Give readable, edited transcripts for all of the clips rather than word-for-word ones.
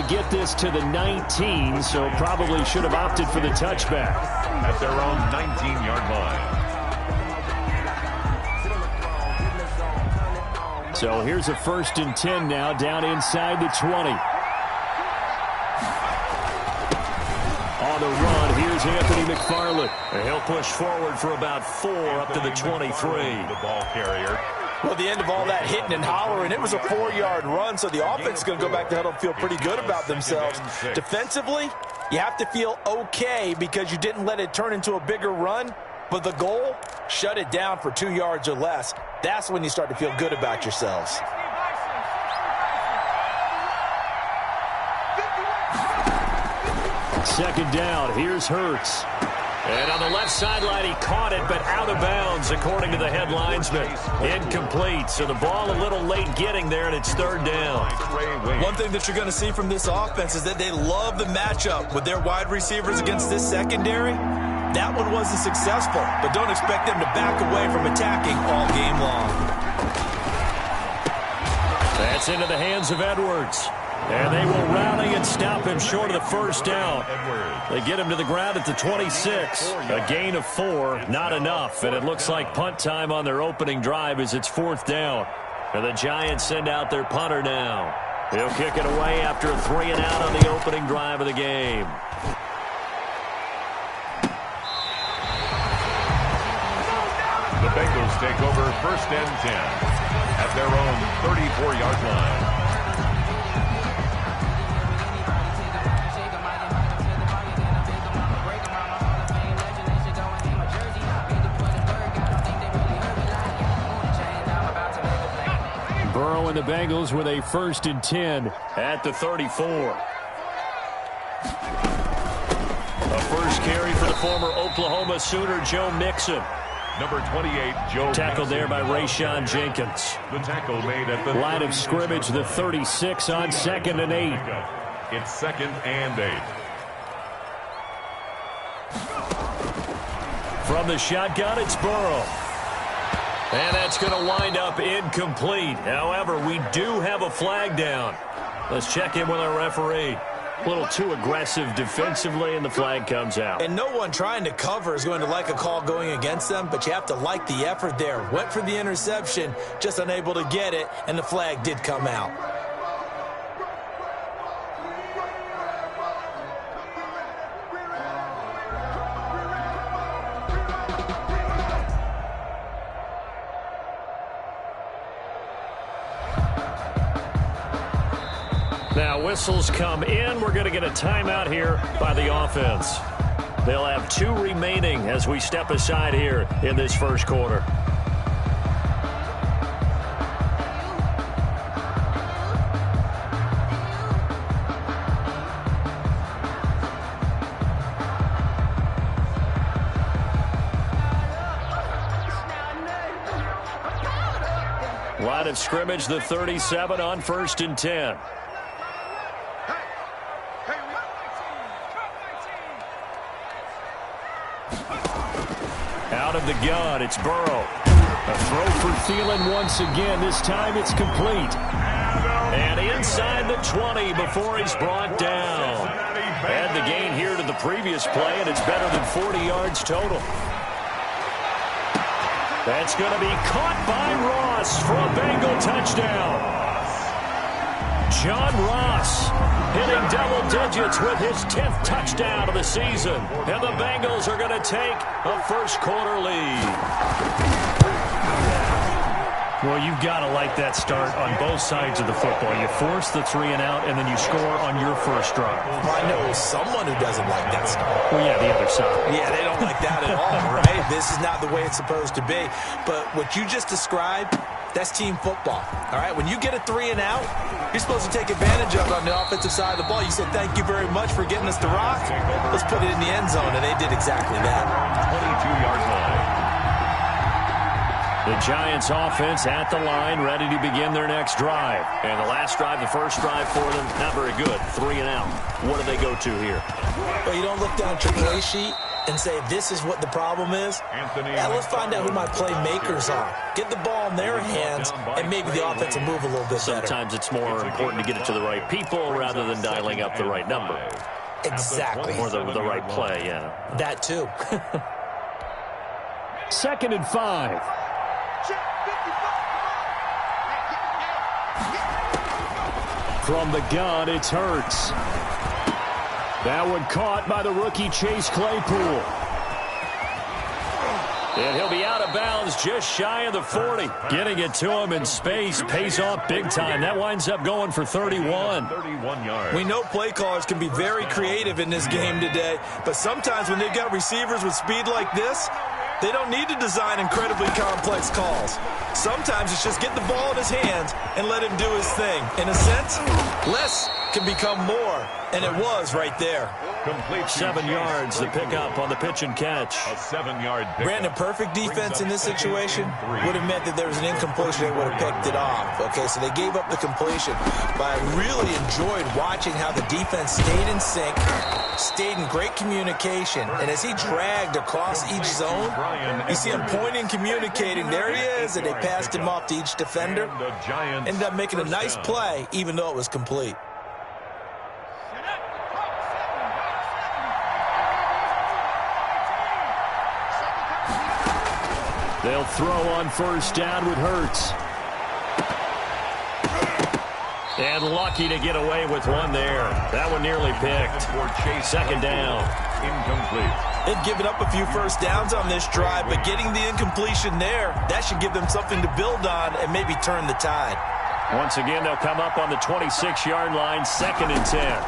get this to the 19, so probably should have opted for the touchback. At their own 19-yard line. So here's a 1st and 10 now, down inside the 20. On the run, here's Anthony McFarland. And he'll push forward for about 4 up to the 23. The ball carrier. Well, at the end of all that hitting and hollering, it was a 4-yard run, so the offense is going to go back to huddle and feel pretty good about themselves. Defensively, you have to feel okay because you didn't let it turn into a bigger run, but the goal, shut it down for 2 yards or less. That's when you start to feel good about yourselves. Second down, here's Hurts. And on the left sideline, he caught it, but out of bounds, according to the head linesman. Incomplete, so the ball a little late getting there, and it's 3rd down. One thing that you're going to see from this offense is that they love the matchup with their wide receivers against this secondary. That one wasn't successful, but don't expect them to back away from attacking all game long. That's into the hands of Edwards. And they will rally and stop him short of the 1st down. They get him to the ground at the 26. A gain of 4, not enough. And it looks like punt time on their opening drive as it's 4th down. And the Giants send out their punter now. He'll kick it away after a 3 and out on the opening drive of the game. The Bengals take over 1st and 10 at their own 34-yard line. Burrow and the Bengals with a 1st and 10 at the 34. A first carry for the former Oklahoma Sooner, Joe Mixon. Number 28, Joe Tackled there by Rayshon Jenkins. The tackle made at the line of scrimmage, the 36 on 2nd and 8. It's 2nd and 8. From the shotgun, it's Burrow. And that's going to wind up incomplete. However, we do have a flag down. Let's check in with our referee. A little too aggressive defensively, and the flag comes out. And no one trying to cover is going to like a call going against them, but you have to like the effort there. Went for the interception, just unable to get it, and the flag did come out. Now whistles come in. We're going to get a timeout here by the offense. They'll have 2 remaining as we step aside here in this 1st quarter. Line of scrimmage, the 37 on 1st and 10. Out of the gun, it's Burrow. A throw for Thielen once again. This time it's complete. And inside the 20 before he's brought down. Add the gain here to the previous play, and it's better than 40 yards total. That's going to be caught by Ross for a Bengal touchdown. John Ross hitting double digits with his 10th touchdown of the season. And the Bengals are going to take a 1st quarter lead. Well, you've got to like that start on both sides of the football. You force the 3 and out, and then you score on your 1st drive. Well, I know someone who doesn't like that start. Well, yeah, the other side. Yeah, they don't like that at all, right? This is not the way it's supposed to be. But what you just described, that's team football, all right? When you get a 3 and out, you're supposed to take advantage of it on the offensive side of the ball. You said, thank you very much for getting us the rock. Let's put it in the end zone, and they did exactly that. 22-yard line. The Giants offense at the line, ready to begin their next drive. And the last drive, the 1st drive for them, not very good. 3 and out. What do they go to here? Well, you don't look down at your play sheet. and say this is what the problem is? Yeah, let's find out who my playmakers are. Get the ball in their hands, and maybe the offense will move a little bit better. Sometimes it's more important to get it to the right people rather than dialing up the right number. Exactly. Or the right play, yeah. That too. 2nd and 5. From the gun, it's Hurts. That one caught by the rookie Chase Claypool. And he'll be out of bounds just shy of the 40. Getting it to him in space pays off big time. That winds up going for 31. 31 yards. We know play callers can be very creative in this game today, but sometimes when they've got receivers with speed like this, they don't need to design incredibly complex calls. Sometimes it's just get the ball in his hands and let him do his thing. In a sense, less can become more, and it was right there. Complete 7 yards, the pickup on the pitch and catch. A 7-yard pickup. Brandon, perfect defense in this situation would have meant that there was an incompletion. They would have picked it off. Okay, so they gave up the completion. But I really enjoyed watching how the defense stayed in sync, stayed in great communication. And as he dragged across each zone, you see him pointing, communicating. There he is, and they passed him off to each defender. Ended up making a nice play, even though it was complete. They'll throw on 1st down with Hurts. And lucky to get away with one there. That one nearly picked. 2nd down. Incomplete. They've given up a few 1st downs on this drive, but getting the incompletion there, that should give them something to build on and maybe turn the tide. Once again, they'll come up on the 26-yard line, 2nd and 10.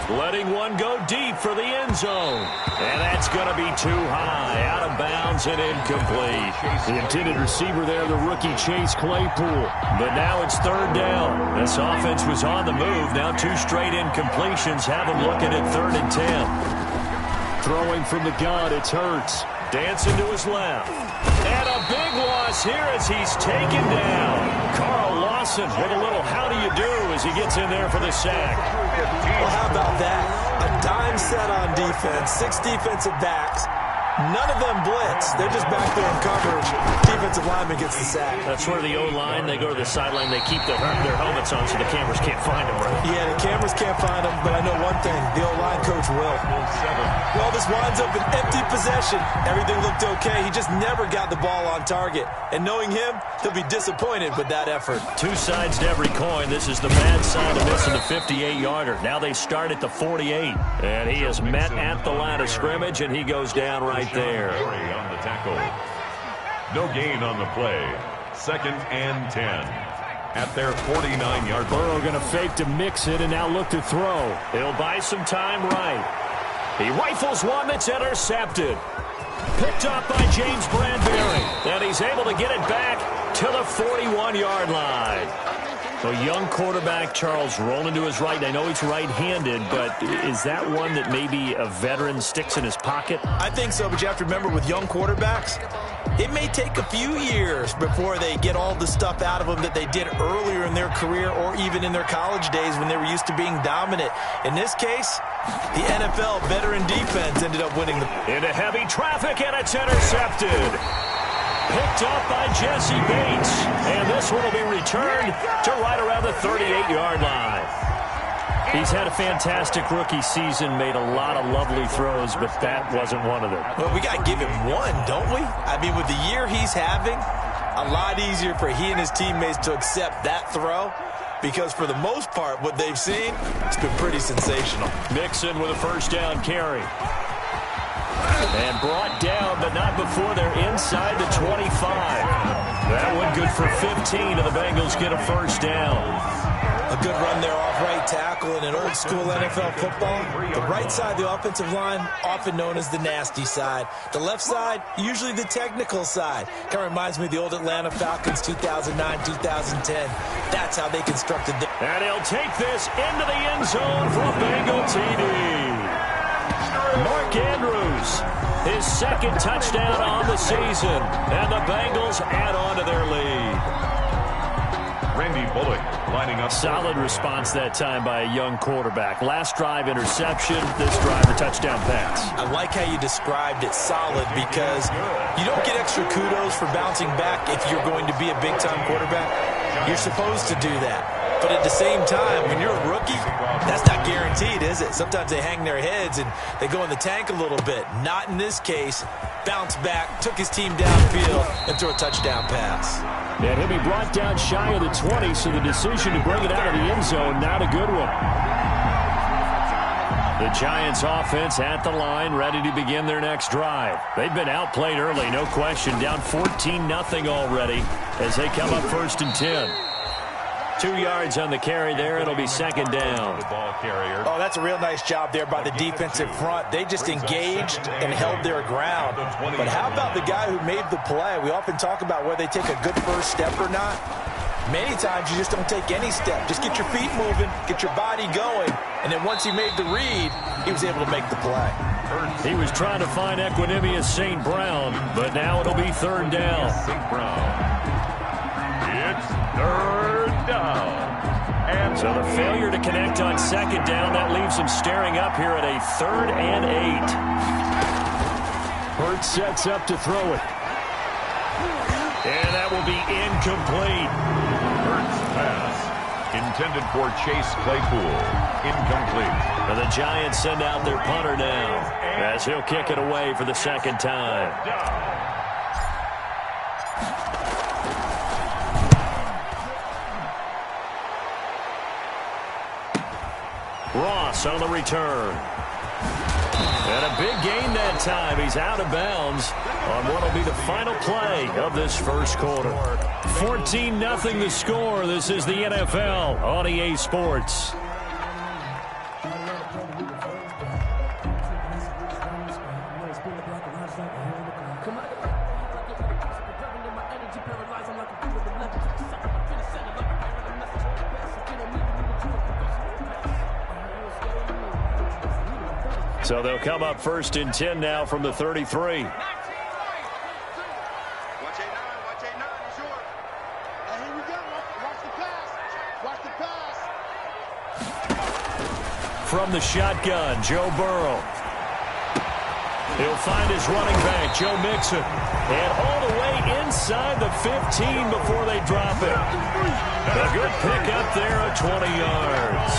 Letting one go deep for the end zone. And that's going to be too high. Out of bounds and incomplete. The intended receiver there, the rookie Chase Claypool. But now it's 3rd down. This offense was on the move. Now 2 straight incompletions have them looking at 3rd and 10. Throwing from the gun, it's Hurts. Dancing to his left. And a big loss here as he's taken down. Carl Lawson with a little how do you do as he gets in there for the sack. Well, how about that? A dime set on defense, 6 defensive backs. None of them blitz. They're just back there in coverage. Defensive lineman gets the sack. That's where the O-line, they go to the sideline, they keep their helmets on so the cameras can't find them, right? Yeah, the cameras can't find them, but I know one thing. The O-line coach will. Well, this winds up an empty possession. Everything looked okay. He just never got the ball on target. And knowing him, he'll be disappointed with that effort. 2 sides to every coin. This is the bad side of missing the 58-yarder. Now they start at the 48. And he is met at the line of scrimmage, and he goes down right there. On the tackle. No gain on the play. 2nd and 10. At their 49-yard line. Burrow going to fake to mix it and now look to throw. He'll buy some time right. He rifles one that's intercepted. Picked up by James Bradbury. And he's able to get it back to the 41-yard line. A young quarterback, Charles, rolling to his right. I know he's right-handed, but is that one that maybe a veteran sticks in his pocket? I think so, but you have to remember with young quarterbacks, it may take a few years before they get all the stuff out of them that they did earlier in their career or even in their college days when they were used to being dominant. In this case, the NFL veteran defense ended up winning. Into heavy traffic, and it's intercepted. Picked up by Jesse Bates. And this one will be returned to right around the 38-yard line. He's had a fantastic rookie season, made a lot of lovely throws, but that wasn't one of them. Well, we got to give him one, don't we? I mean, with the year he's having, a lot easier for he and his teammates to accept that throw. Because for the most part, what they've seen, it's been pretty sensational. Mixon with a 1st down carry. And brought down, but not before they're inside the 25. That one good for 15, and the Bengals get a 1st down. A good run there off right tackle in an old-school NFL football. The right side of the offensive line, often known as the nasty side. The left side, usually the technical side. Kind of reminds me of the old Atlanta Falcons 2009-2010. That's how they constructed the... And he'll take this into the end zone for a Bengal TD. Mark Andrews, his 2nd touchdown on the season, and the Bengals add on to their lead. Randy Bullock lining up. Solid response that time by a young quarterback. Last drive, interception. This drive, a touchdown pass. I like how you described it, solid, because you don't get extra kudos for bouncing back if you're going to be a big-time quarterback. You're supposed to do that. But at the same time, when you're a rookie, that's not guaranteed, is it? Sometimes they hang their heads and they go in the tank a little bit. Not in this case. Bounced back, took his team downfield, and threw a touchdown pass. And he'll be brought down shy of the 20, so the decision to bring it out of the end zone, not a good one. The Giants offense at the line, ready to begin their next drive. They've been outplayed early, no question. Down 14-0 already as they come up 1st and 10. 2 yards on the carry there. It'll be second down. Oh, that's a real nice job there by the defensive front. They just engaged and held their ground. But how about the guy who made the play? We often talk about whether they take a good first step or not. Many times you just don't take any step. Just get your feet moving, get your body going, and then once he made the read, he was able to make the play. He was trying to find Equanimous St. Brown, but now it'll be 3rd down. St. Brown. It's 3rd down. And so the failure to connect on 2nd down, that leaves him staring up here at a 3rd and 8. Hurts sets up to throw it. And that will be incomplete. Hurts pass. Intended for Chase Claypool. Incomplete. And the Giants send out their punter now as he'll kick it away for the 2nd time. Ross on the return. And a big gain that time. He's out of bounds on what will be the final play of this first quarter. 14-0 the score. This is the NFL on EA Sports. So they'll come up 1st and 10 now from the 33. From the shotgun, Joe Burrow. He'll find his running back, Joe Mixon. And all the way inside the 15 before they drop it. A good pickup there at 20 yards.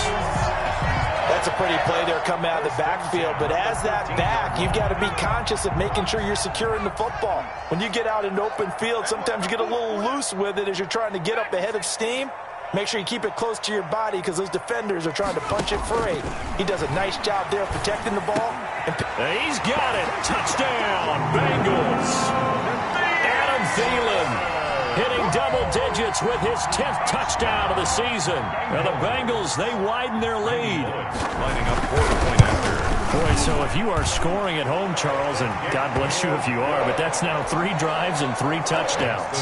That's a pretty play there coming out of the backfield. But as that back, you've got to be conscious of making sure you're securing the football. When you get out in open field, sometimes you get a little loose with it as you're trying to get up ahead of steam. Make sure you keep it close to your body because those defenders are trying to punch it free. He does a nice job there protecting the ball. And he's got it. Touchdown, Bengals. Adam Thielen hitting double digits with his 10th touchdown of the season. And the Bengals, they widen their lead. Lining up for the point after. Boy, so if you are scoring at home, Charles, and God bless you if you are, but that's now 3 drives and 3 touchdowns.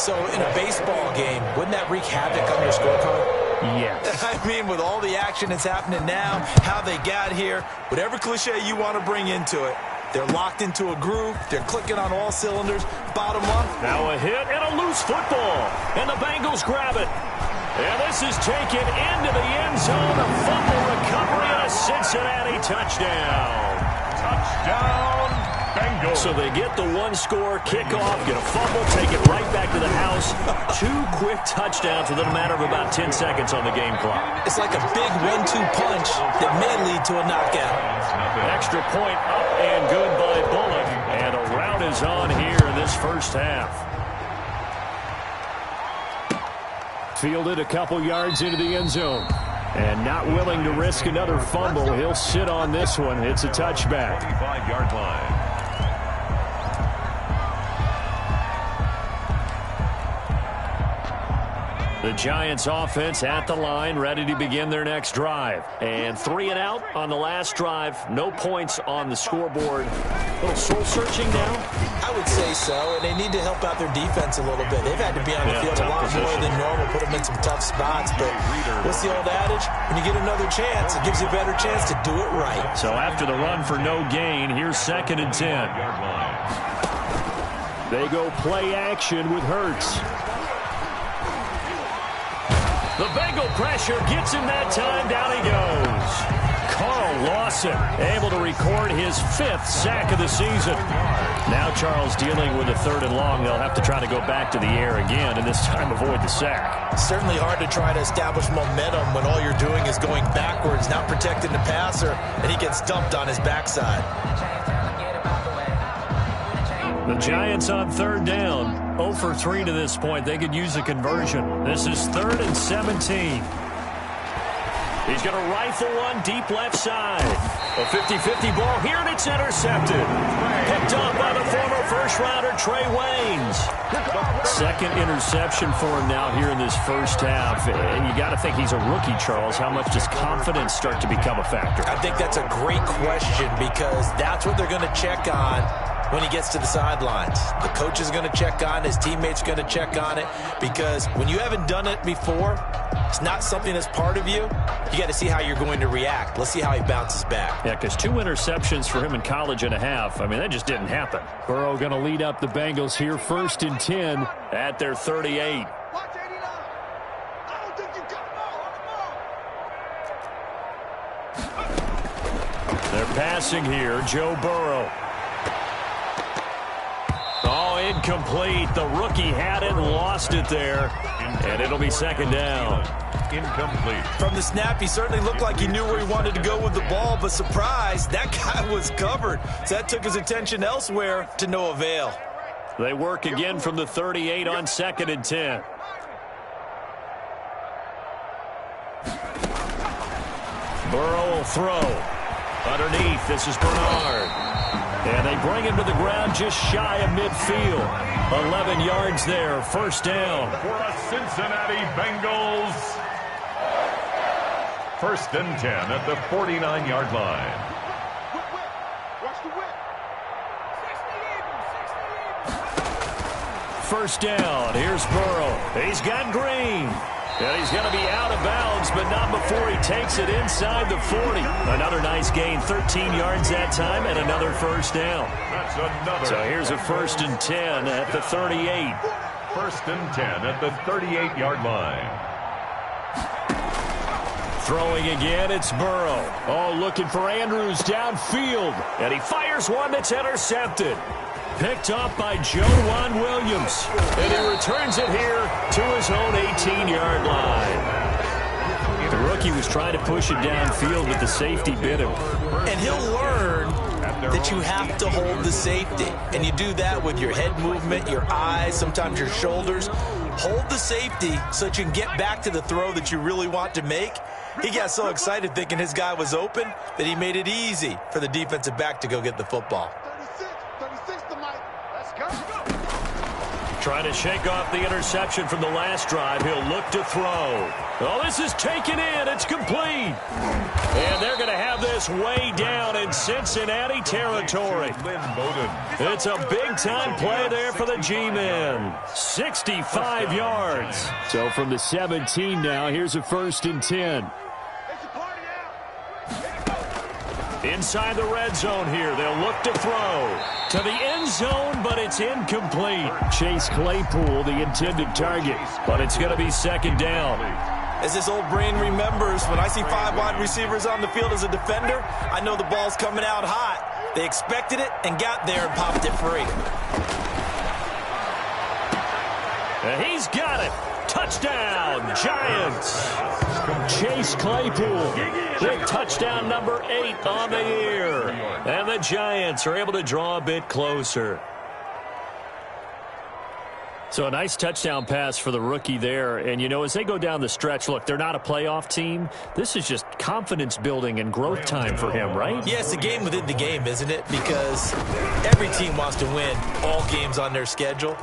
So in a baseball game, wouldn't that wreak havoc on your scorecard? Yes. I mean, with all the action that's happening now, how they got here, whatever cliche you want to bring into it, they're locked into a groove. They're clicking on all cylinders. Bottom up. Now a hit and a loose football. And the Bengals grab it. And this is taken into the end zone. A fumble recovery and a Cincinnati touchdown. Touchdown, Bengals. So they get the 1-score kickoff, get a fumble, take it right back to the house. 2 quick touchdowns within a matter of about 10 seconds on the game clock. It's like a big 1-2 punch that may lead to a knockout. Extra point up and good by Bullock. And a rout is on here in this first half. Fielded a couple yards into the end zone. And not willing to risk another fumble. He'll sit on this one. It's a touchback. 25-yard line. The Giants offense at the line, ready to begin their next drive. And 3 and out on the last drive. No points on the scoreboard. A little soul-searching now? I would say so, and they need to help out their defense a little bit. They've had to be on the field a lot more than normal, put them in some tough spots. But what's the old adage? When you get another chance, it gives you a better chance to do it right. So after the run for no gain, here's 2nd and 10. They go play action with Hurts. The Bengal pressure gets him that time. Down he goes. Carl Lawson able to record his 5th sack of the season. Now Charles dealing with a 3rd and long. They'll have to try to go back to the air again, and this time avoid the sack. Certainly hard to try to establish momentum when all you're doing is going backwards, not protecting the passer, and he gets dumped on his backside. The Giants on 3rd down. 0 for 3 to this point. They could use a conversion. This is 3rd and 17. He's going to rifle one deep left side. A 50-50 ball here, and it's intercepted. Picked up by the former first-rounder Trey Waynes. 2nd interception for him now here in this first half. And you got to think he's a rookie, Charles. How much does confidence start to become a factor? I think that's a great question because that's what they're going to check on when he gets to the sidelines. The coach is going to check on it. His teammates are going to check on it because when you haven't done it before, it's not something that's part of you. You got to see how you're going to react. Let's see how he bounces back. Yeah, because 2 interceptions for him in college and a half. I mean, that just didn't happen. Burrow going to lead up the Bengals here 1st and 10 at their 38. They're passing here. Joe Burrow. Oh, incomplete. The rookie had it and lost it there. And it'll be 2nd down. Incomplete. From the snap, he certainly looked like he knew where he wanted to go with the ball, but surprise, that guy was covered. So that took his attention elsewhere to no avail. They work again from the 38 on 2nd and 10. Burrow will throw. Underneath, this is Bernard. And they bring him to the ground just shy of midfield. 11 yards there, 1st down. For the Cincinnati Bengals. 1st and 10 at the 49-yard line. First down. Here's Burrow. He's got Green. And he's going to be out of bounds, but not before he takes it inside the 40. Another nice gain, 13 yards that time, and another 1st down. That's another. So here's a 1st and 10 at the 38. 1st and 10 at the 38-yard line. Throwing again, it's Burrow. Oh, looking for Andrews downfield. And he fires one that's intercepted. Picked up by Joe Williams. And he returns it here to his own 18-yard line. The rookie was trying to push it downfield, but the safety bit him. And he'll learn that you have to hold the safety. And you do that with your head movement, your eyes, sometimes your shoulders. Hold the safety so that you can get back to the throw that you really want to make. He got so excited thinking his guy was open that he made it easy for the defensive back to go get the football. Trying to shake off the interception from the last drive. He'll look to throw. Oh, this is taken in. It's complete. And they're going to have this way down in Cincinnati territory. It's a big-time play there for the G-men. 65 yards. So from the 17 now, here's a 1st and 10. Inside the red zone here. They'll look to throw to the end zone, but it's incomplete. Chase Claypool, the intended target, but it's going to be 2nd down. As this old brain remembers, when I see 5 wide receivers on the field as a defender, I know the ball's coming out hot. They expected it and got there and popped it free. And he's got it. Touchdown, Giants. Chase Claypool, big touchdown number 8 on the year. And the Giants are able to draw a bit closer. So a nice touchdown pass for the rookie there. And, you know, as they go down the stretch, look, they're not a playoff team. This is just confidence building and growth time for him, right? Yeah, it's a game within the game, isn't it? Because every team wants to win all games on their schedule.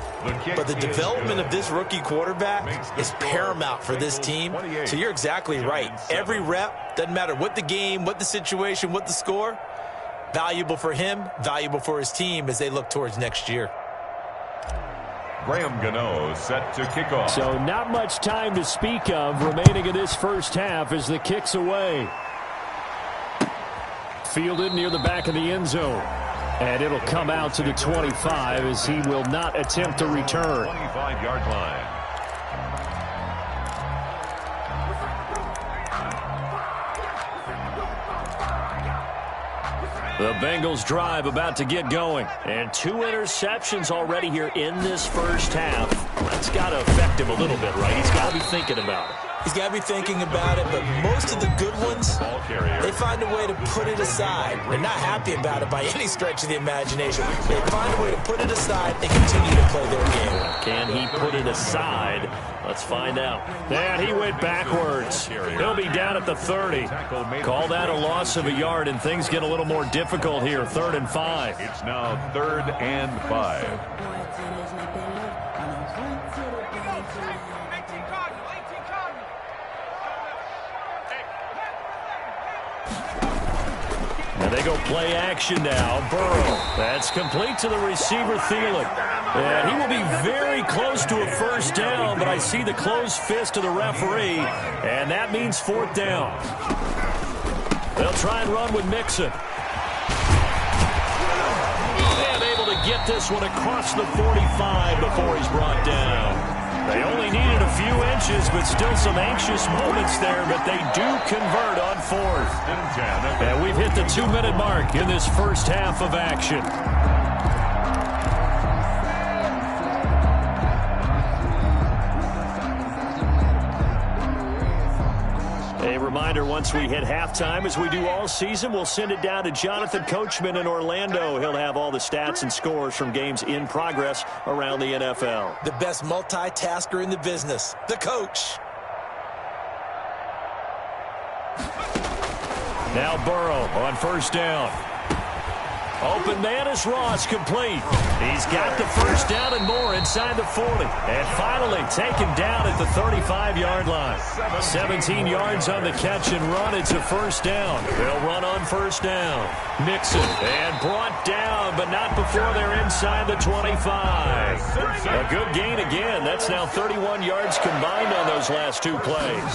But the development of this rookie quarterback is paramount for this team. So you're exactly right. Every rep, doesn't matter what the game, what the situation, what the score, valuable for him, valuable for his team as they look towards next year. Graham Gano set to kick off. So not much time to speak of remaining in this first half as the kick's away. Fielded near the back of the end zone. And it'll come out to the 25 as he will not attempt to return. 25-yard line. The Bengals drive about to get going. And 2 interceptions already here in this first half. That's got to affect him a little bit, right? He's got to be thinking about it. He's got to be thinking about it, but most of the good ones, they find a way to put it aside. They're not happy about it by any stretch of the imagination. They find a way to put it aside and continue to play their game. Can he put it aside? Let's find out. And he went backwards. He'll be down at the 30. Call that a loss of a yard, and things get a little more difficult here. 3rd and 5. It's now 3rd and 5. And they go play action now. Burrow. That's complete to the receiver, Thielen. And he will be very close to a first down, but I see the closed fist of the referee, and that means 4th down. They'll try and run with Mixon. And able to get this one across the 45 before he's brought down. They only needed a few inches, but still some anxious moments there, but they do convert on 4th. And we've hit the 2-minute mark in this first half of action. A reminder, once we hit halftime, as we do all season, we'll send it down to Jonathan Coachman in Orlando. He'll have all the stats and scores from games in progress around the NFL. The best multitasker in the business, the coach. Now Burrow on first down. Open man is Ross, complete. He's got the first down and more inside the 40. And finally taken down at the 35-yard line. 17 yards on the catch and run. It's a first down. They'll run on first down. Mixon, and brought down, but not before they're inside the 25. A good gain again. That's now 31 yards combined on those last 2 plays.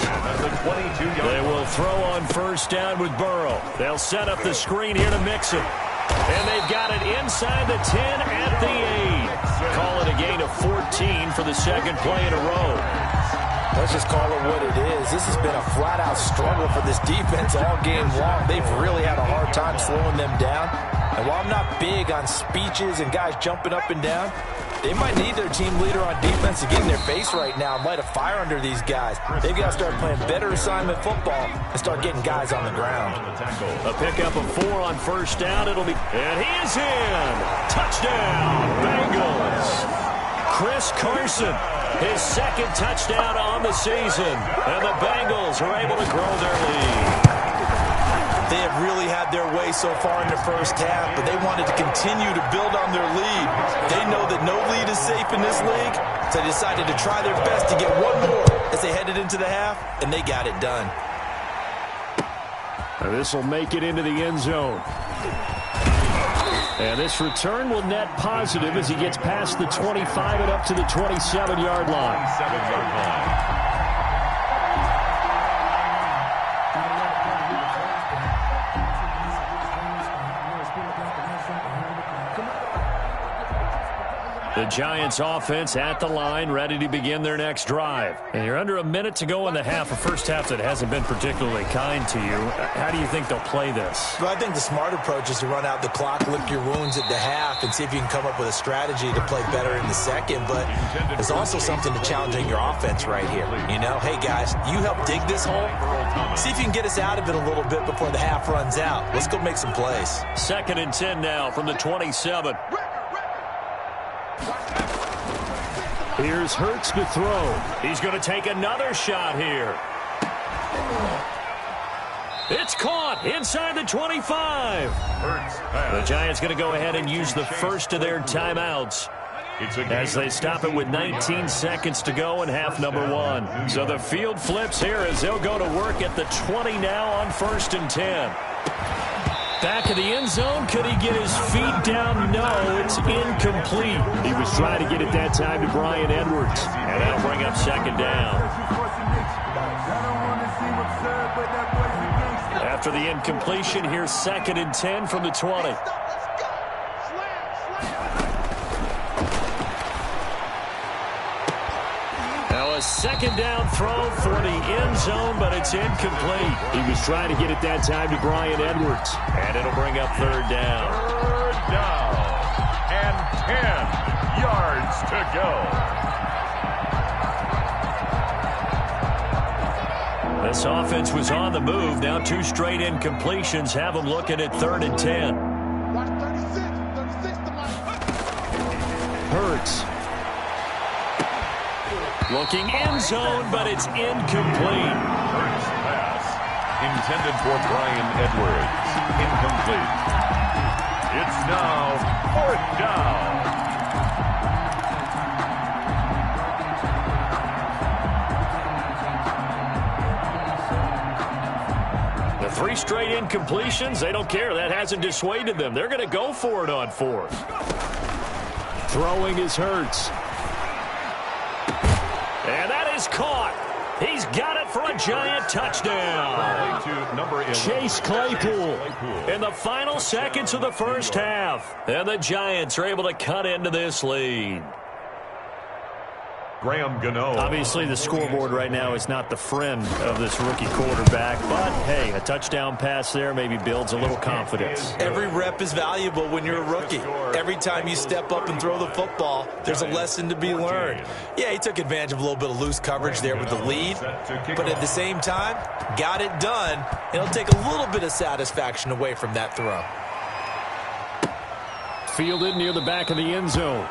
They will throw on first down with Burrow. They'll set up the screen here to Mixon. And they've got it inside the 10 at the 8. Call it a gain of 14 for the second play in a row. Let's just call it what it is. This has been a flat-out struggle for this defense all game long. They've really had a hard time slowing them down. And while I'm not big on speeches and guys jumping up and down, they might need their team leader on defense to get in their face right now and light a fire under these guys. They've got to start playing better assignment football and start getting guys on the ground. A pickup of 4 on first down. It'll be, and he is in. Touchdown, Bengals. Chris Carson, his second touchdown on the season. And the Bengals are able to grow their lead. They have really had their way so far in the first half, but they wanted to continue to build on their lead. They know that no lead is safe in this league, so they decided to try their best to get one more as they headed into the half, and they got it done. This will make it into the end zone. And this return will net positive as he gets past the 25 and up to the 27-yard line. The Giants offense at the line, ready to begin their next drive. And you're under a minute to go in the half, a first half that hasn't been particularly kind to you. How do you think they'll play this? Well, I think the smart approach is to run out the clock, lick your wounds at the half, and see if you can come up with a strategy to play better in the second. But there's also something to challenging your offense right here. You know, hey, guys, you help dig this hole. See if you can get us out of it a little bit before the half runs out. Let's go make some plays. 2nd and 10 now from the 27. Here's Hurts to throw. He's going to take another shot here. It's caught inside the 25. The Giants going to go ahead and use the first of their timeouts as they stop it with 19 seconds to go in half number 1. So the field flips here as they'll go to work at the 20 now on 1st and 10. Back of the end zone. Could he get his feet down? No, it's incomplete. He was trying to get it that time to Bryan Edwards. And that'll bring up 2nd down. After the incompletion, here's 2nd and 10 from the 20. Now So a second down throw for the end zone, but it's incomplete. He was trying to get it that time to Bryan Edwards. And it'll bring up third down. Third down. And 10 yards to go. This offense was on the move. Now 2 straight incompletions have them looking at 3rd and 10. Hurts. Looking end zone, but it's incomplete. First pass intended for Bryan Edwards. Incomplete. It's now 4th down. The 3 straight incompletions, they don't care. That hasn't dissuaded them. They're going to go for it on 4th. Throwing is Hurts. And that is caught. He's got it for a giant touchdown. Chase Claypool in the final seconds of the first half. And the Giants are able to cut into this lead. Graham Gano. Obviously, the scoreboard right now is not the friend of this rookie quarterback. But, hey, a touchdown pass there maybe builds a little confidence. Every rep is valuable when you're a rookie. Every time you step up and throw the football, there's a lesson to be learned. Yeah, he took advantage of a little bit of loose coverage there with the lead. But at the same time, got it done. It'll take a little bit of satisfaction away from that throw. Fielded near the back of the end zone.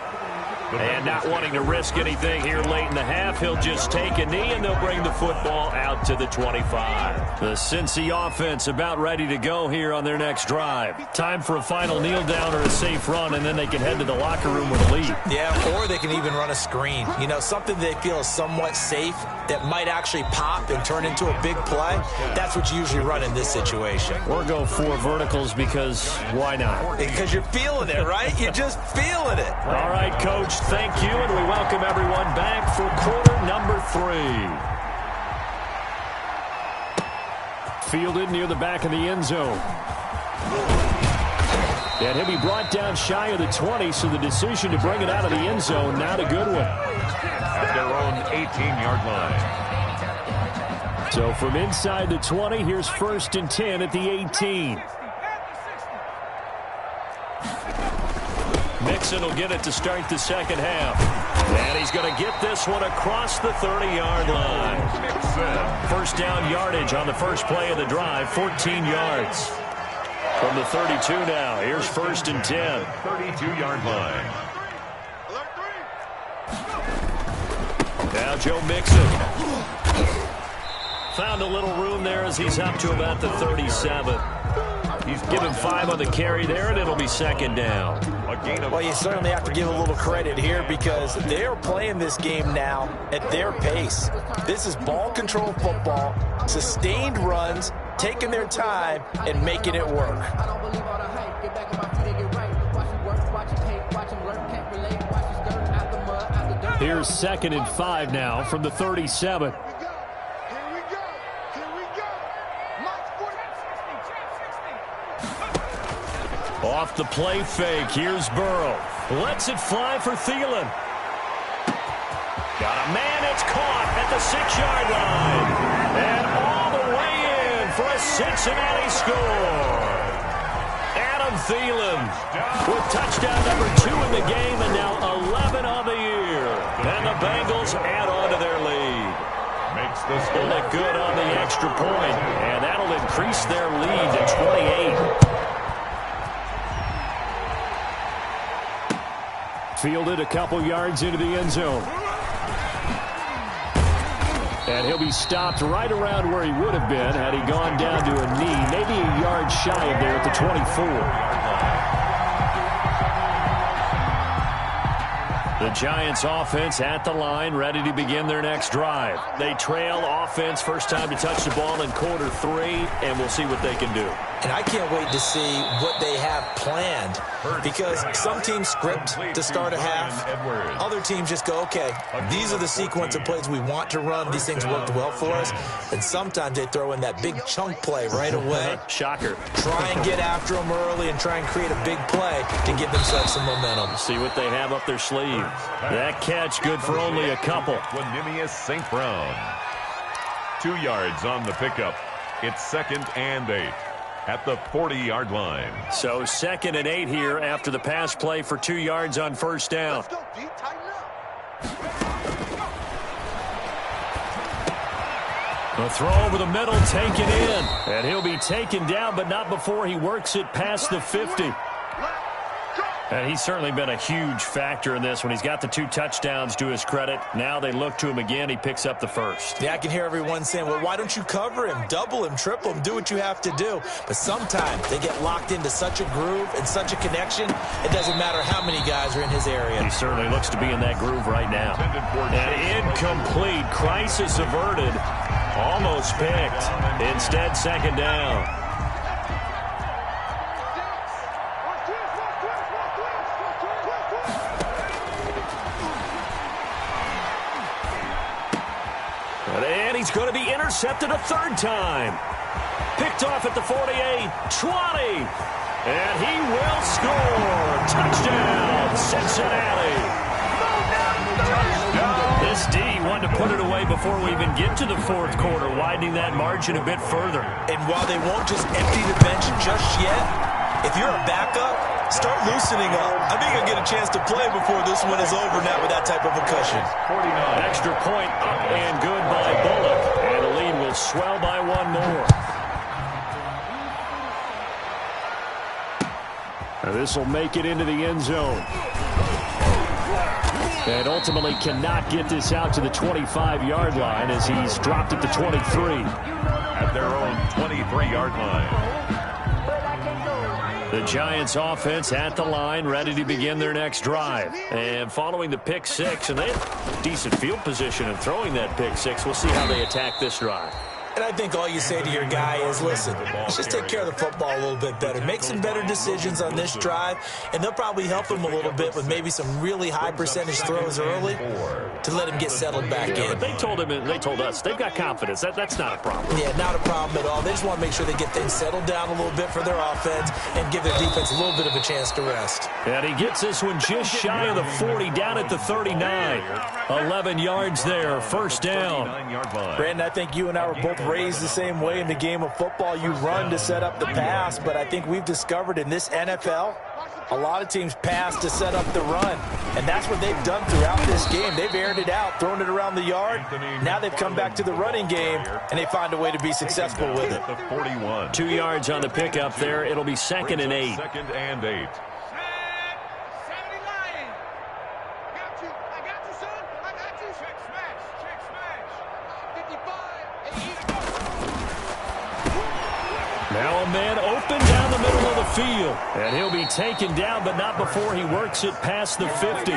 And not wanting to risk anything here late in the half, he'll just take a knee, and they'll bring the football out to the 25. The Cincy offense about ready to go here on their next drive. Time for a final kneel down or a safe run, and then they can head to the locker room with a lead. Yeah, or they can even run a screen. You know, something they feel is somewhat safe that might actually pop and turn into a big play. That's what you usually run in this situation. Or go 4 verticals because why not? Because you're feeling it, right? You're just feeling it. All right, Coach. Thank you, and we welcome everyone back for quarter number 3. Fielded near the back of the end zone. And he'll be brought down shy of the 20, so the decision to bring it out of the end zone, not a good one. At their own 18-yard line. So from inside the 20, here's 1st and 10 at the 18. Mixon will get it to start the second half. And he's going to get this one across the 30-yard line. First down yardage on the first play of the drive, 14 yards. From the 32 now, here's 1st and 10. 32-yard line. Now Joe Mixon. Found a little room there as he's up to about the 37. He's given 5 on the carry there, and it'll be 2nd down. Well, you certainly have to give a little credit here because they're playing this game now at their pace. This is ball control football, sustained runs, taking their time, and making it work. Here's 2nd and 5 now from the 37. Off the play fake, here's Burrow. Lets it fly for Thielen. Got a man, it's caught at the 6-yard line. And all the way in for a Cincinnati score. Adam Thielen with touchdown number 2 in the game and now 11 on the year. And the Bengals add on to their lead. Makes this Will look good on the extra point, and that'll increase their lead to 28. Fielded a couple yards into the end zone. And he'll be stopped right around where he would have been had he gone down to a knee, maybe a yard shy of there at the 24. The Giants offense at the line, ready to begin their next drive. They trail offense, first time to touch the ball in quarter 3, and we'll see what they can do. And I can't wait to see what they have planned, because some teams script to start a half. Other teams just go, okay, these are the sequence of plays we want to run. These things worked well for us. And sometimes they throw in that big chunk play right away. Shocker. Try and get after them early and try and create a big play to give themselves some momentum. See what they have up their sleeve. That catch good for only a couple. St. Brown. 2 yards on the pickup. It's 2nd and 8 at the 40-yard line. So 2nd and 8 here after the pass play for 2 yards on first down. A throw over the middle, taken in. And he'll be taken down, but not before he works it past the 50. And he's certainly been a huge factor in this when he's got the 2 touchdowns to his credit. Now they look to him again. He picks up the first. Yeah, I can hear everyone saying, well, why don't you cover him, double him, triple him, do what you have to do. But sometimes they get locked into such a groove and such a connection, it doesn't matter how many guys are in his area. He certainly looks to be in that groove right now. And incomplete. Crisis averted. Almost picked. Instead, 2nd down. And he's going to be intercepted a 3rd time. Picked off at the 48, 20. And he will score. Touchdown, Cincinnati. This D wanted to put it away before we even get to the 4th quarter, widening that margin a bit further. And while they won't just empty the bench just yet, if you're a backup, start loosening up. I think you'll get a chance to play before this one is over now with that type of a cushion. Extra point up and good by Bullock. And the lead will swell by 1 more. Now this will make it into the end zone. And ultimately cannot get this out to the 25-yard line as he's dropped at the 23. At their own 23-yard line. The Giants offense at the line, ready to begin their next drive. And following the pick 6, and they have decent field position in throwing that pick 6. We'll see how they attack this drive. And I think all you say to your guy is, listen, let's just take care of the football a little bit better. Make some better decisions on this drive, and they'll probably help him a little bit with maybe some really high percentage throws early to let him get settled back in. But they told him, and they told us, they've got confidence. That's not a problem. Yeah, not a problem at all. They just want to make sure they get things settled down a little bit for their offense and give their defense a little bit of a chance to rest. And he gets this one just shy of the 40, down at the 39. 11 yards there, first down. Brandon, I think you and I were both raised the same way in the game of football. You run to set up the pass, but I think we've discovered in this NFL, a lot of teams pass to set up the run, and that's what they've done throughout this game. They've aired it out, thrown it around the yard. Now they've come back to the running game, and they find a way to be successful with it. 2 yards on the pickup there. It'll be 2nd and 8. 2nd and 8. Now a man open down the middle of the field. And he'll be taken down, but not before he works it past the 50.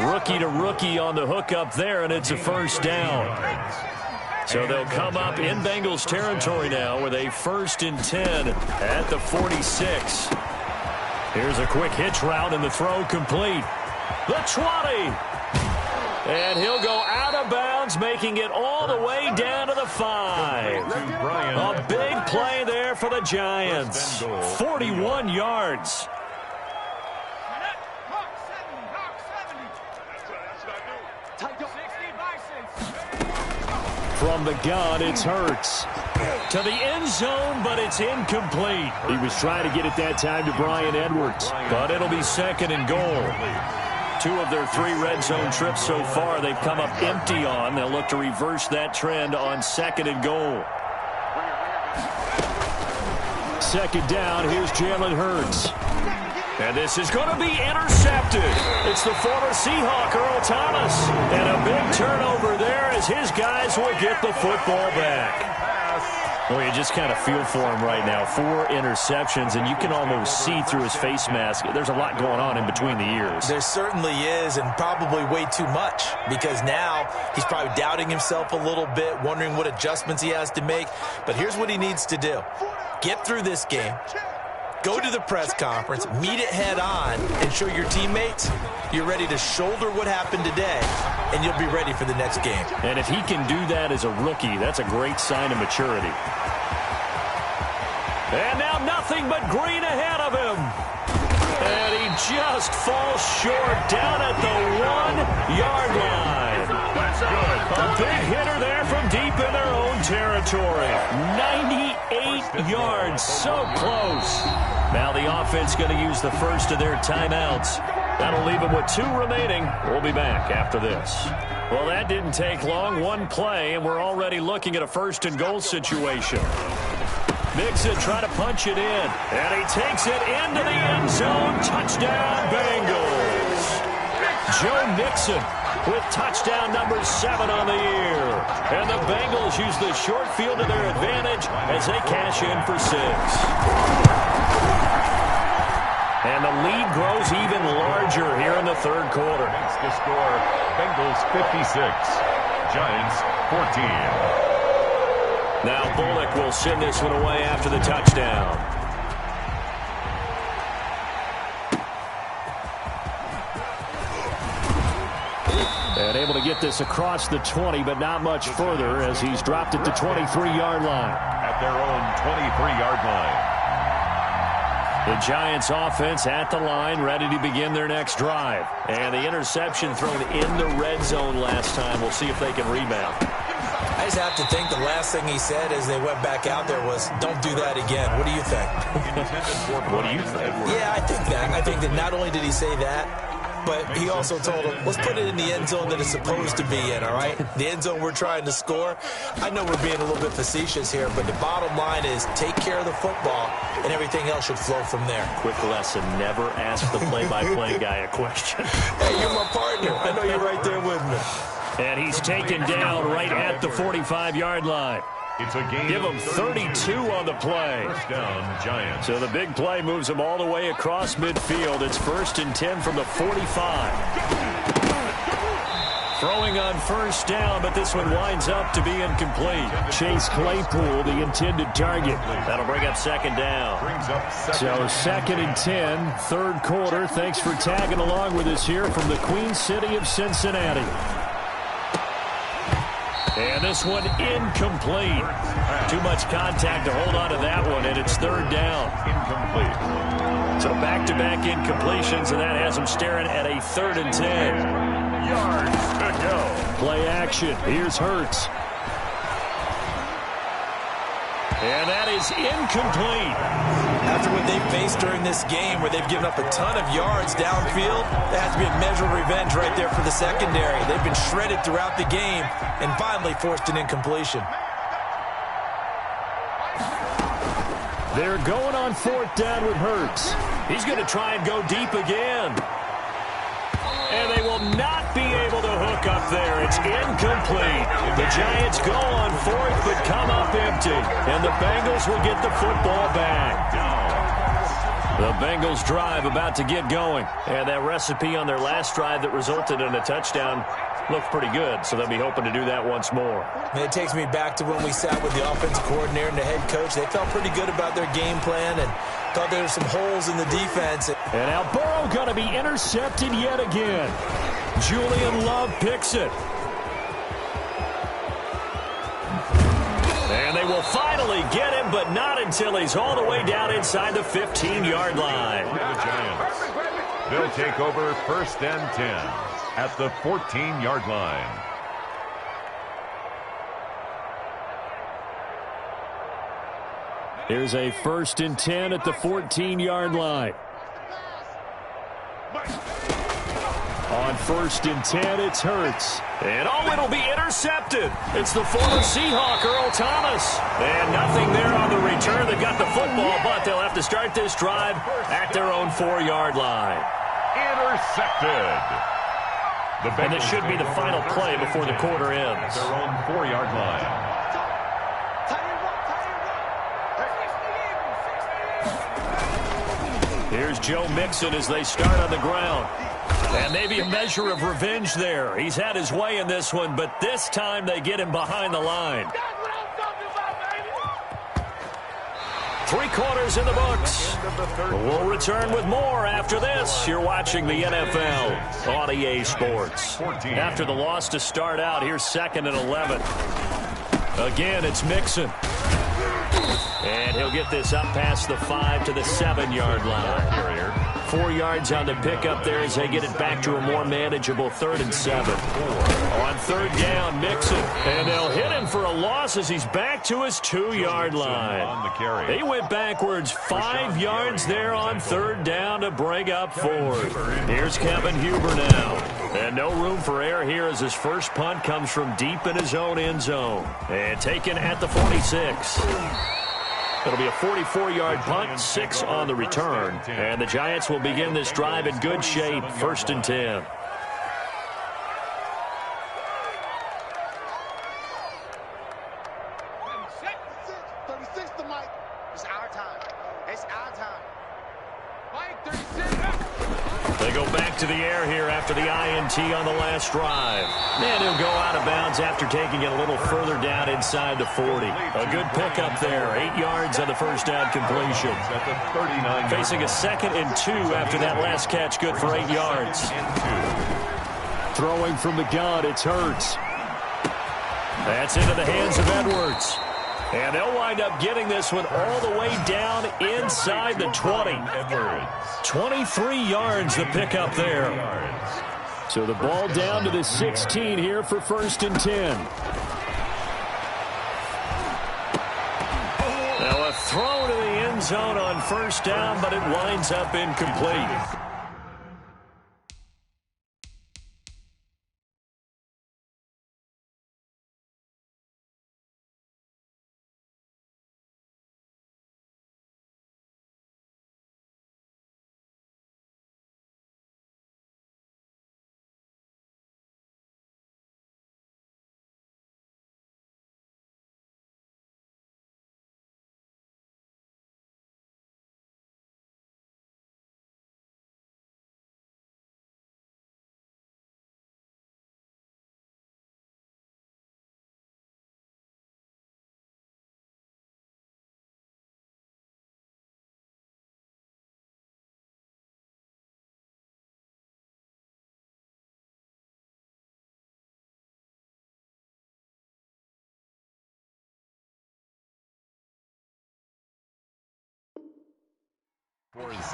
Rookie to rookie on the hook up there, and it's a first down. So they'll come up in Bengals territory now with a 1st and 10 at the 46. Here's a quick hitch route, and the throw complete. The 20. And he'll go out of bounds, making it all the way down to the 5. A big play there for the Giants. 41 yards. From the gun, it's Hurts. To the end zone, but it's incomplete. He was trying to get it that time to Bryan Edwards. But it'll be 2nd and goal. 2 of their 3 red zone trips so far, they've come up empty on. They'll look to reverse that trend on 2nd and goal. 2nd down, here's Jalen Hurts. And this is going to be intercepted. It's the former Seahawk, Earl Thomas. And a big turnover there as his guys will get the football back. Well, you just kind of feel for him right now. 4 interceptions, and you can almost see through his face mask. There's a lot going on in between the ears. There certainly is, and probably way too much, because now he's probably doubting himself a little bit, wondering what adjustments he has to make. But here's what he needs to do. Get through this game. Go to the press conference, meet it head on, and show your teammates you're ready to shoulder what happened today, and you'll be ready for the next game. And if he can do that as a rookie, that's a great sign of maturity. And now nothing but green ahead of him. And he just falls short down at the 1-yard line. That's good. A big hitter there from deep in their own territory. 98 yards, so close. Now the offense going to use the first of their timeouts. That'll leave them with 2 remaining. We'll be back after this. Well, that didn't take long. 1 play, and we're already looking at a 1st and goal situation. Mixon trying to punch it in, and he takes it into the end zone. Touchdown, Bengals. Joe Mixon with touchdown number 7 on the year. And the Bengals use the short field to their advantage as they cash in for 6. And the lead grows even larger here in the 3rd quarter. Makes the score Bengals 56, Giants 14. Now Bullock will send this one away after the touchdown. And able to get this across the 20, but not much further as he's dropped it to 23-yard line. At their own 23-yard line. The Giants offense at the line, ready to begin their next drive. And the interception thrown in the red zone last time. We'll see if they can rebound. I just have to think the last thing he said as they went back out there was, don't do that again. What do you think? What do you think? Yeah, I think that. I think that not only did he say that, but he also told him, let's put it in the end zone that it's supposed to be in, all right? The end zone we're trying to score. I know we're being a little bit facetious here, but the bottom line is take care of the football, and everything else should flow from there. Quick lesson, never ask the play-by-play guy a question. Hey, you're my partner. I know you're right there with me. And he's taken down right at the 45-yard line. It's a game. Give him 32 on the play. First down, Giants. So the big play moves them all the way across midfield. It's 1st and 10 from the 45. Throwing on 1st down, but this one winds up to be incomplete. Chase Claypool, the intended target. That'll bring up 2nd down. Brings up So 2nd and 10, 3rd quarter. Thanks for tagging along with us here from the Queen City of Cincinnati. And this one incomplete. Too much contact to hold on to that one, and it's 3rd down. incomplete. So back-to-back incompletions, and that has them staring at a 3rd and 10. Yards to go. Play action. Here's Hurts. And that is incomplete. After what they've faced during this game where they've given up a ton of yards downfield, that has to be a measure of revenge right there for the secondary. They've been shredded throughout the game and finally forced an incompletion. They're going on 4th down with Hurts. He's going to try and go deep again. And they will not be able to hook up there. It's incomplete. The Giants go on 4th but come up empty. And the Bengals will get the football back. The Bengals drive about to get going. And that recipe on their last drive that resulted in a touchdown looked pretty good. So they'll be hoping to do that once more. And it takes me back to when we sat with the offensive coordinator and the head coach. They felt pretty good about their game plan and thought there were some holes in the defense. And now Burrow going to be intercepted yet again. Julian Love picks it. And they will finally get him, but not until he's all the way down inside the 15-yard line. The Giants. They'll take over 1st and 10 at the 14-yard line. Here's a 1st and 10 at the 14-yard line. On 1st and 10, it's Hurts. And it'll be intercepted. It's the former Seahawk, Earl Thomas. And nothing there on the return. They got the football, but they'll have to start this drive at their own 4-yard line. Intercepted. And this should be the final play before the quarter ends. Their own 4-yard line. Here's Joe Mixon as they start on the ground. And maybe a measure of revenge there. He's had his way in this one, but this time they get him behind the line. 3 quarters in the books. We'll return with more after this. You're watching the NFL on EA Sports. After the loss to start out, here's 2nd and 11. Again, it's Mixon. And he'll get this up past the 5 to the 7-yard line. 4 yards on the pickup there as they get it back to a more manageable 3rd and 7. On 3rd down, Mixon. And they'll hit him for a loss as he's back to his 2-yard line. They went backwards 5 yards there on 3rd down to bring up 4th. Here's Kevin Huber now. And no room for error here as his first punt comes from deep in his own end zone. And taken at the 46. It'll be a 44-yard punt, 6 on the return. And the Giants will begin this drive in good shape, 1st and 10. They go back to the air here after the INT on the last drive. And he'll go out of bounds after taking it a little further down inside the 40. A good pickup there. 8 yards on the first down completion. Facing a 2nd and 2 after that last catch. Good for 8 yards. Throwing from the gun, it's Hurts. That's into the hands of Edwards. And they'll wind up getting this one all the way down inside the 20. 23 yards the pickup there. So the ball down to the 16 here for 1st and 10. Now a throw to the end zone on 1st down, but it winds up incomplete.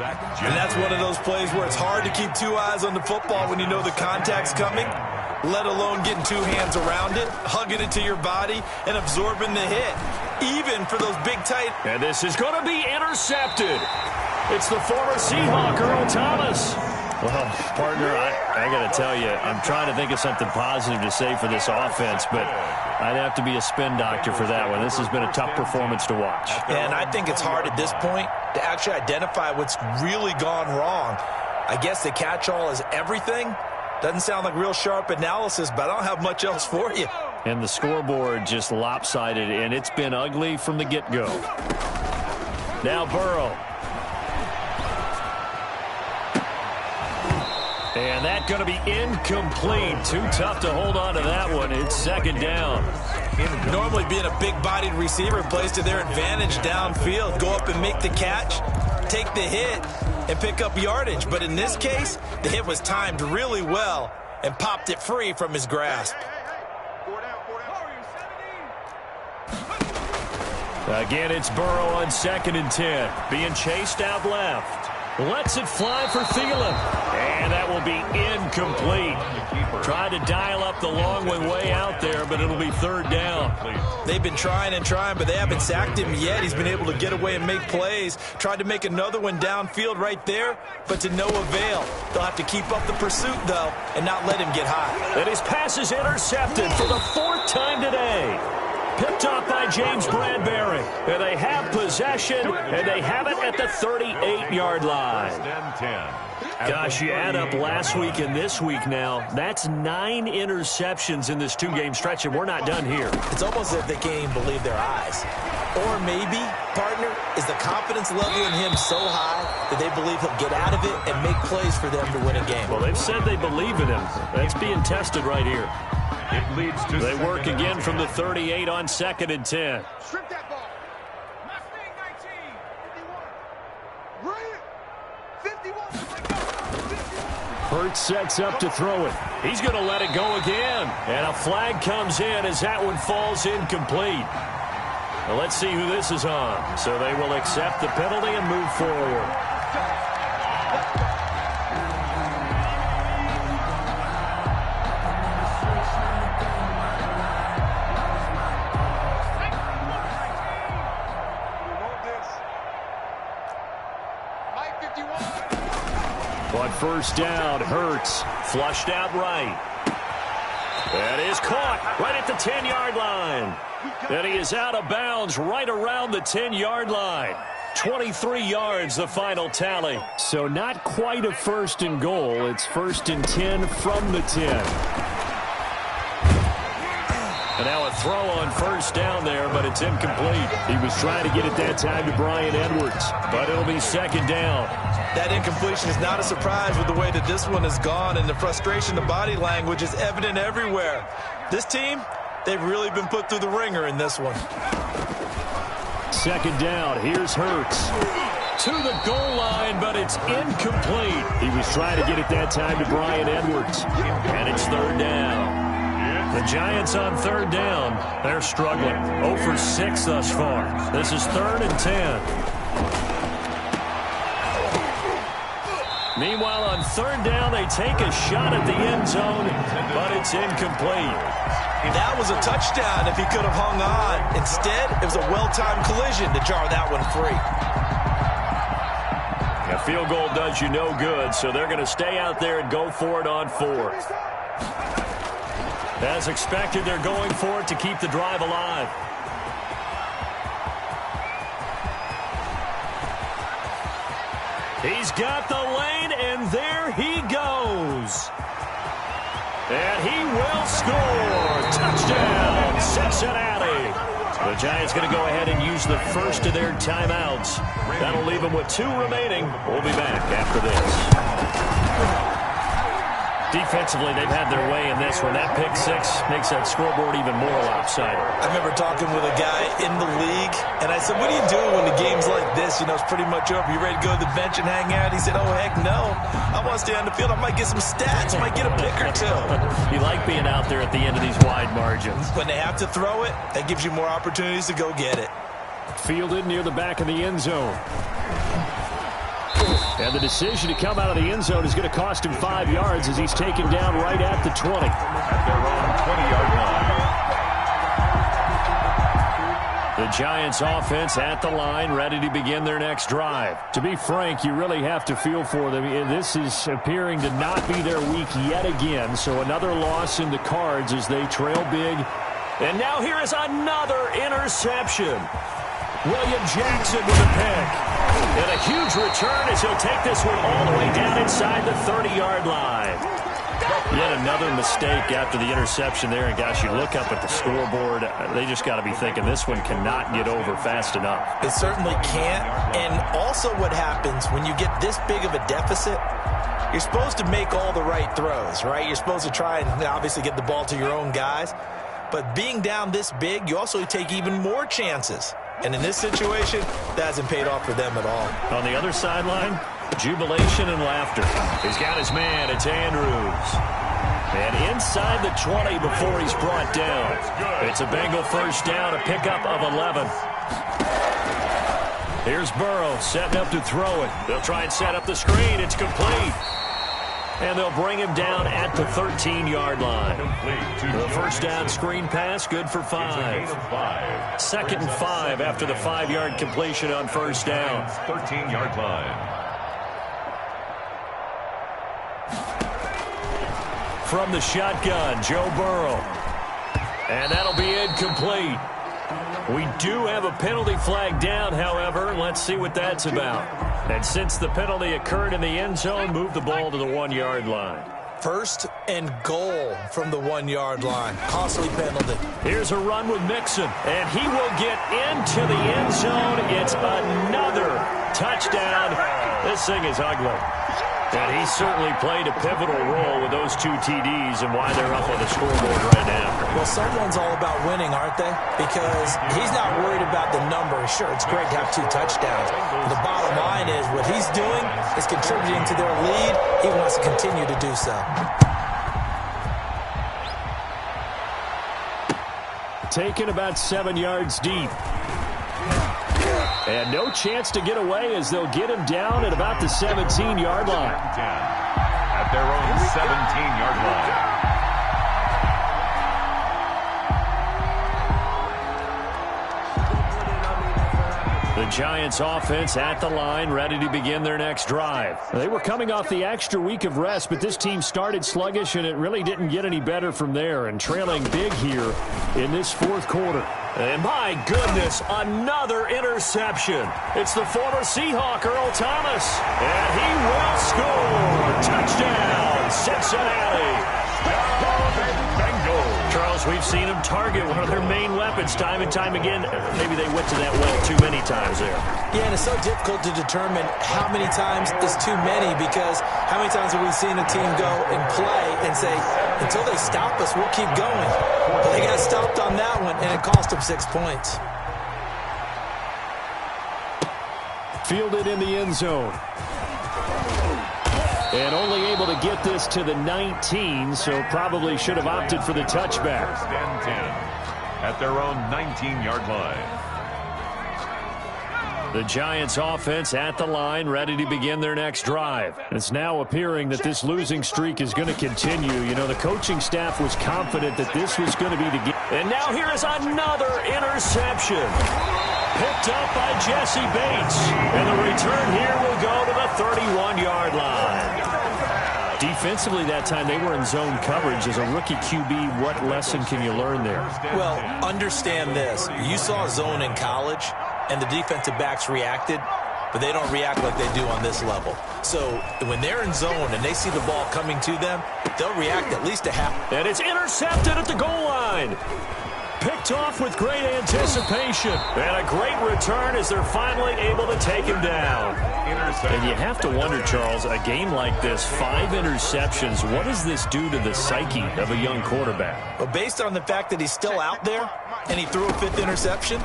And that's one of those plays where it's hard to keep 2 eyes on the football when you know the contact's coming, let alone getting 2 hands around it, hugging it to your body, and absorbing the hit, even for those big tight. And this is going to be intercepted. It's the former Seahawk, Earl Thomas. Well, partner, I got to tell you, I'm trying to think of something positive to say for this offense, but I'd have to be a spin doctor for that one. This has been a tough performance to watch. And I think it's hard at this point to actually identify what's really gone wrong. I guess the catch-all is everything. Doesn't sound like real sharp analysis, but I don't have much else for you. And the scoreboard just lopsided, and it's been ugly from the get-go. Now Burrow. And that's going to be incomplete. Too tough to hold on to that one. It's 2nd down. Normally being a big-bodied receiver plays to their advantage downfield. Go up and make the catch, take the hit, and pick up yardage. But in this case, the hit was timed really well and popped it free from his grasp. Again, it's Burrow on 2nd and 10. Being chased out left. Lets it fly for Thielen. And that will be incomplete. Tried to dial up the long one way out there, but it'll be 3rd down. They've been trying and trying, but they haven't sacked him yet. He's been able to get away and make plays. Tried to make another one downfield right there, but to no avail. They'll have to keep up the pursuit, though, and not let him get high. And his pass is intercepted for the 4th time today. Picked off by James Bradbury. And they have possession, and they have it at the 38-yard line. Gosh, you add up last week and this week now, that's 9 interceptions in this 2-game stretch, and we're not done here. It's almost as if they can't even believe their eyes. Or maybe, partner, is the confidence level in him so high that they believe he'll get out of it and make plays for them to win a game. Well, they've said they believe in him. That's being tested right here. It leads to they work again from the 38 on 2nd and 10. Strip that ball. Mustang 19, 51. Bring it. 51. Hurts sets up to throw it. He's going to let it go again. And a flag comes in as that one falls incomplete. Well, let's see who this is on. So they will accept the penalty and move forward. On first down, Hurts flushed out right. That is caught right at the 10-yard line. And he is out of bounds right around the 10-yard line. 23 yards, the final tally. So not quite a 1st and goal. It's 1st and 10 from the 10. And now a throw on first down there, but it's incomplete. He was trying to get it that time to Bryan Edwards, but it'll be 2nd down. That incompletion is not a surprise with the way that this one has gone, and the frustration, the body language is evident everywhere. This team, they've really been put through the ringer in this one. 2nd down, here's Hurts. To the goal line, but it's incomplete. He was trying to get it that time to Bryan Edwards. And it's 3rd down. The Giants on 3rd down. They're struggling. 0 for 6 thus far. This is 3rd and 10. Meanwhile, on 3rd down, they take a shot at the end zone, but it's incomplete. That was a touchdown if he could have hung on. Instead, it was a well-timed collision to jar that one free. A field goal does you no good, so they're going to stay out there and go for it on 4th. As expected, they're going for it to keep the drive alive. He's got the lane, and there he goes. And he will score. Touchdown, Cincinnati. The Giants going to go ahead and use the first of their timeouts. That'll leave them with 2 remaining. We'll be back after this. Defensively, they've had their way in this one. That pick 6 makes that scoreboard even more lopsided. I remember talking with a guy in the league, and I said, what do you do when the game's like this? You know, it's pretty much over. You ready to go to the bench and hang out? He said, oh, heck no. I want to stay on the field. I might get some stats. I might get a pick or 2. You like being out there at the end of these wide margins. When they have to throw it, that gives you more opportunities to go get it. Fielded near the back of the end zone. And the decision to come out of the end zone is going to cost him 5 yards as he's taken down right at the 20. At their own 20-yard line. The Giants offense at the line, ready to begin their next drive. To be frank, you really have to feel for them. This is appearing to not be their week yet again, so another loss in the cards as they trail big. And now here is another interception. William Jackson with a pick. And a huge return as he'll take this one all the way down inside the 30-yard line. Yet another mistake after the interception there. And, gosh, you look up at the scoreboard. They just got to be thinking this one cannot get over fast enough. It certainly can't. And also what happens when you get this big of a deficit, you're supposed to make all the right throws, right? You're supposed to try and obviously get the ball to your own guys. But being down this big, you also take even more chances. And in this situation, that hasn't paid off for them at all. On the other sideline, jubilation and laughter. He's got his man. It's Andrews. And inside the 20 before he's brought down. It's a Bengal first down, a pickup of 11. Here's Burrow setting up to throw it. They'll try and set up the screen. It's complete. And they'll bring him down at the 13-yard line. The first down screen pass, good for 5. 2nd and 5 after the 5-yard completion on first down. 13-yard line. From the shotgun, Joe Burrow. And that'll be incomplete. We do have a penalty flag down, however. Let's see what that's about. And since the penalty occurred in the end zone, move the ball to the 1-yard line. First and goal from the 1-yard line. Costly penalty. Here's a run with Mixon, and he will get into the end zone. It's another touchdown. This thing is ugly. And he certainly played a pivotal role with those 2 TDs and why they're up on the scoreboard right now. Well, someone's all about winning, aren't they? Because he's not worried about the number. Sure, it's great to have 2 touchdowns. But the bottom line is what he's doing is contributing to their lead. He wants to continue to do so. Taken about 7 yards deep. And no chance to get away as they'll get him down at about the 17-yard line. At their own 17-yard line. The Giants offense at the line, ready to begin their next drive. They were coming off the extra week of rest, but this team started sluggish, and it really didn't get any better from there, and trailing big here in this 4th quarter. And my goodness, another interception. It's the former Seahawk, Earl Thomas. And he will score. Touchdown, Cincinnati. Charles, we've seen them target one of their main weapons time and time again. Maybe they went to that well too many times there. Yeah, and it's so difficult to determine how many times is too many, because how many times have we seen a team go and play and say, until they stop us, we'll keep going. But they got stopped on that one, and it cost them 6 points. Fielded in the end zone. And only able to get this to the 19, so probably should have opted for the touchback. First and 10 at their own 19-yard line. The Giants offense at the line, ready to begin their next drive. It's now appearing that this losing streak is going to continue. You know, the coaching staff was confident that this was going to be the game. And now here is another interception. Picked up by Jesse Bates. And the return here will go to the 31-yard line. Defensively that time, they were in zone coverage. As a rookie QB, what lesson can you learn there? Well, understand this. You saw zone in college, and the defensive backs reacted, but they don't react like they do on this level. So when they're in zone and they see the ball coming to them, they'll react at least a half. And it's intercepted at the goal line. Picked off with great anticipation. And a great return as they're finally able to take him down. And you have to wonder, Charles, a game like this, 5 interceptions, what does this do to the psyche of a young quarterback? Well, based on the fact that he's still out there and he threw a 5th interception,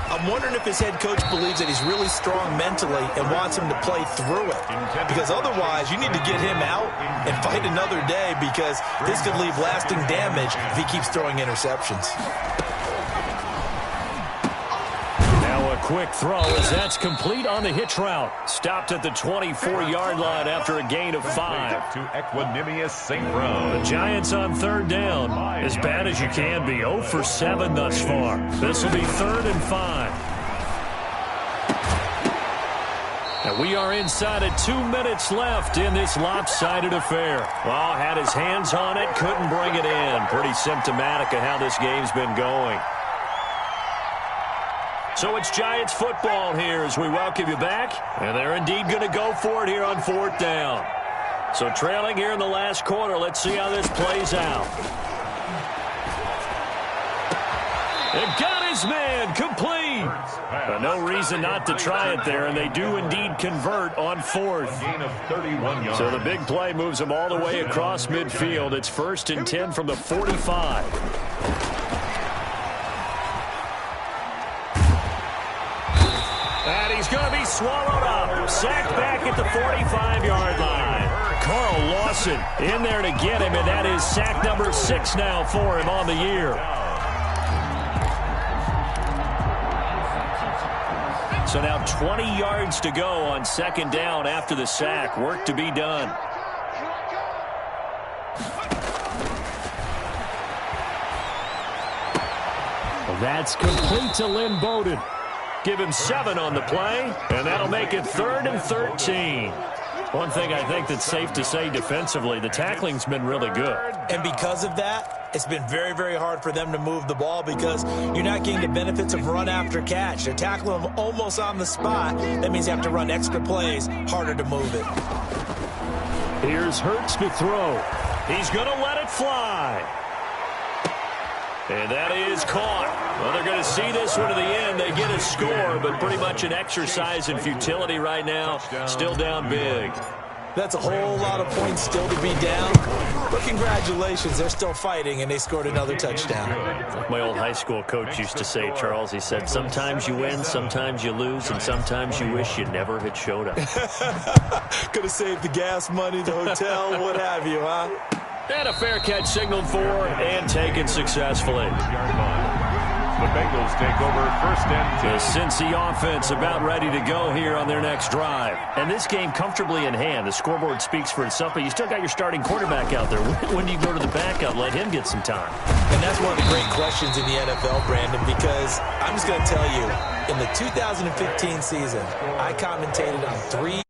I'm wondering if his head coach believes that he's really strong mentally and wants him to play through it. Because otherwise, you need to get him out and fight another day, because this could leave lasting damage if he keeps throwing interceptions. Now a quick throw as that's complete on the hitch route. Stopped at the 24-yard line after a gain of 5. To Equanimous St. Brown. The Giants on 3rd down. As bad as you can be. 0 for 7 thus far. This will be 3rd and 5. And we are inside of 2 minutes left in this lopsided affair. Well, had his hands on it, couldn't bring it in. Pretty symptomatic of how this game's been going. So it's Giants football here as we welcome you back. And they're indeed going to go for it here on 4th down. So trailing here in the last quarter, let's see how this plays out. And got his man complete. But no reason not to try it there, and they do indeed convert on 4th. Gain of 31 yards. So the big play moves them all the way across midfield. It's 1st and 10 from the 45. And he's going to be swallowed up. Sacked back at the 45-yard line. Carl Lawson in there to get him, and that is sack number 6 now for him on the year. So now 20 yards to go on 2nd down after the sack. Work to be done. Well, that's complete to Lynn Bowden. Give him 7 on the play, and that'll make it 3rd and 13. One thing I think that's safe to say defensively, the tackling's been really good. And because of that, it's been very, very hard for them to move the ball, because you're not getting the benefits of run after catch. They're tackling them almost on the spot. That means you have to run extra plays, harder to move it. Here's Hurts to throw. He's going to let it fly. And that is caught. Well, they're going to see this one to the end. They get a score, but pretty much an exercise in futility right now. Still down big. That's a whole lot of points still to be down. But congratulations, they're still fighting, and they scored another touchdown. Like my old high school coach used to say, Charles, he said, sometimes you win, sometimes you lose, and sometimes you wish you never had showed up. Could have saved the gas money, the hotel, what have you, huh? And a fair catch signaled for and taken successfully. The Bengals take over first and 10. The Cincy offense about ready to go here on their next drive. And this game comfortably in hand. The scoreboard speaks for itself, but you still got your starting quarterback out there. When do you go to the backup? Let him get some time. And that's one of the great questions in the NFL, Brandon, because I'm just going to tell you, in the 2015 season, I commentated on 3